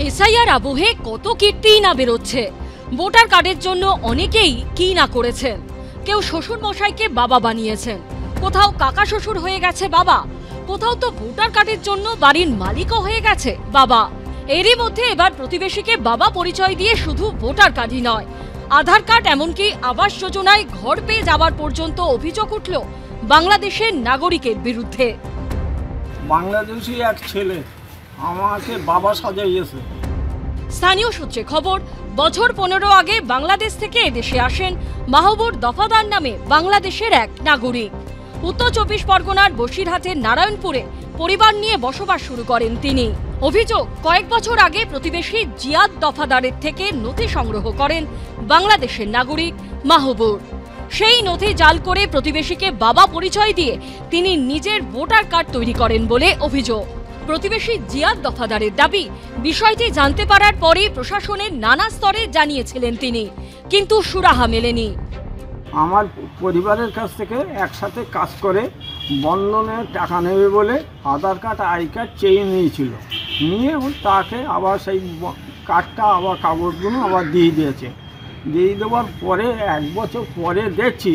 SIR আবহে কত কীর্তিই না বেরোচ্ছে। ভোটার কার্ডের জন্য অনেকেই কি না করেছেন। কেউ শ্বশুর মশাইকে বাবা বানিয়েছেন, কোথাও কাকা শ্বশুর হয়ে গেছে বাবা, কোথাও তো ভোটার কার্ডের জন্য বাড়ির মালিকও হয়ে গেছে বাবা। এরই মধ্যে এবার প্রতিবেশীকে বাবা পরিচয় দিয়ে শুধু ভোটার কার্ডই নয়, আধার কার্ড এমনকি আবাস যোজনায় ঘর পেয়ে যাওয়ার পর্যন্ত অভিযোগ উঠল বাংলাদেশের নাগরিকের বিরুদ্ধে। বাংলাদেশি এক ছেলে আমাকে বাবা সাজাইয়েছে। স্থানীয় সূত্রে খবর, বছর 15 আগে বাংলাদেশ থেকে এদেশে আসেন মাহবুব দফাদার নামে বাংলাদেশের এক নাগরিক। উত্তর 24 পরগনার বসিরহাটের নারায়ণপুরে পরিবার নিয়ে বসবাস শুরু করেন তিনি। অভিযোগ, কয়েক বছর আগে প্রতিবেশী জিয়াদ দফাদারের থেকে নথি সংগ্রহ করেন বাংলাদেশের নাগরিক মাহবুব। সেই নথি জাল করে প্রতিবেশীকে বাবা পরিচয় দিয়ে তিনি নিজের ভোটার কার্ড তৈরি করেন বলে অভিযোগ। প্রতিবেশী জিয়াদ দফাদারের দাবি, বিষয়টি জানতে পারার পরই প্রশাসনের নানা স্তরে জানিয়েছিলেন তিনি, কিন্তু সুরাহা মেলেনি। আমার পরিবারের কাছ থেকে একসাথে কাজ করে বন্ধনে টাকা নেবে বলে আধার কার্ড আই কার্ড চেয়ে নিয়েছিল, নিয়ে তাকে আবার সেই কার্ডটা আবার কাগজগুলো আবার দিয়ে দিয়েছে। দিয়ে দেওয়ার পরে 1 বছর পরে দেখছি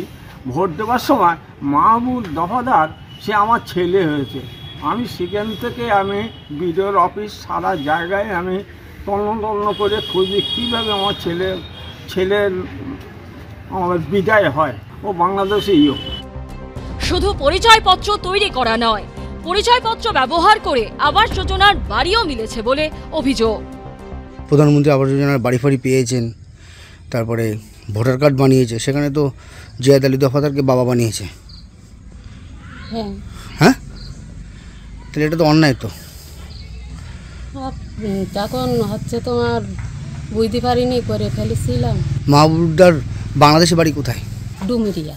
ভোট দেওয়ার সময় মাহবুব দফাদার সে আমার ছেলে হয়েছে। আমি সেখান থেকে আমি বিডিওর অফিস সারা জায়গায় আমি তন্ন করে খুঁজি কীভাবে আমার ছেলের আমার বিদায় হয়। ও বাংলাদেশেই। শুধু পরিচয়পত্র তৈরি করা নয়, পরিচয়পত্র ব্যবহার করে আবাস যোজনার বাড়িও মিলেছে বলে অভিযোগ। প্রধানমন্ত্রী আবাস যোজনার বাড়ি ফাড়ি পেয়েছেন, তারপরে ভোটার কার্ড বানিয়েছে, সেখানে তো জিয়াদ আলী দফাদারকে বাবা বানিয়েছে। হ্যাঁ, তাহলে এটা তো অন্যায়। তো তখন হচ্ছে তোমার বুঝতে পারিনি, করে ফেলেছিলাম। মাহবুবদার বাংলাদেশের বাড়ি কোথায়? ডুমুরিয়া।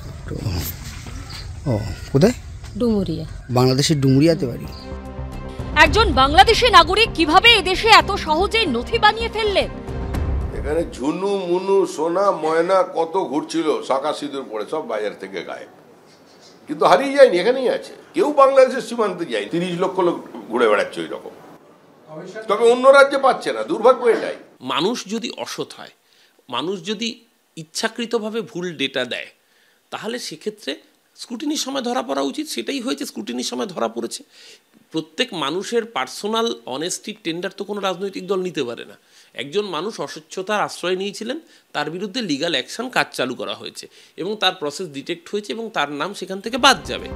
ও, কোথায়? ডুমুরিয়া, বাংলাদেশের ডুমুরিয়াতে বাড়ি। একজন বাংলাদেশি নাগরিক কিভাবে এদেশে এত সহজে নথি বানিয়ে ফেললেন? এখানে ঝুনু মুনু সোনা ময়না কত ঘুরছিল, শাঁখা সিঁদুর পরে সব বাজার থেকে গায়েব, কিন্তু হারিয়ে যায়নি, এখানেই আছে। কেউ বাংলাদেশের সীমান্তে যায়নি। 30 লক্ষ লোক ঘুরে বেড়াচ্ছে ওই রকম, তবে অন্য রাজ্যে পাচ্ছে না। দুর্ভাগ্য এটাই। মানুষ যদি অসৎ হয়, মানুষ যদি ইচ্ছাকৃতভাবে ভুল ডেটা দেয়, তাহলে সেক্ষেত্রে স্ক্রুটিনির সময় ধরা পড়া উচিত। সেটাই হয়েছে, স্ক্রুটিনির সময় ধরা পড়েছে। প্রত্যেক মানুষের পার্সোনাল অনেস্টির টেন্ডার তো কোনো রাজনৈতিক দল নিতে পারে না। একজন মানুষ অস্বচ্ছতার আশ্রয় নিয়েছিলেন, তার বিরুদ্ধে লিগ্যাল অ্যাকশন কাজ চালু করা হয়েছে এবং তার প্রসেস ডিটেক্ট হয়েছে এবং তার নাম সেখান থেকে বাদ যাবে।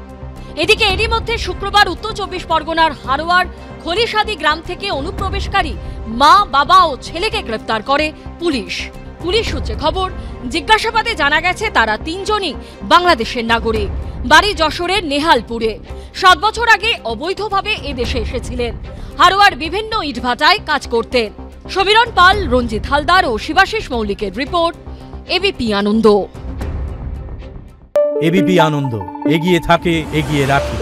এদিকে এরই মধ্যে শুক্রবার উত্তর 24 পরগনার হারোয়ার খলিশাদি গ্রাম থেকে অনুপ্রবেশকারী মা, বাবা ও ছেলেকে গ্রেফতার করে পুলিশ। পুলিশ সূত্রে খবর, জিজ্ঞাসাবাদে জানা গেছে তারা 3 জনই বাংলাদেশের নাগরিক, বাড়ি যশোরের নেহালপুরে। 7 বছর আগে অবৈধভাবে এদেশে এসেছিলেন, হারোয়ার বিভিন্ন ইটভাটায় কাজ করতেন। সমীরণ পাল, রঞ্জিত হালদার ও শিবাশিস মৌলিকের রিপোর্ট, এবিপি আনন্দ। এবিপি আনন্দ, এগিয়ে থাকে, এগিয়ে রাখে।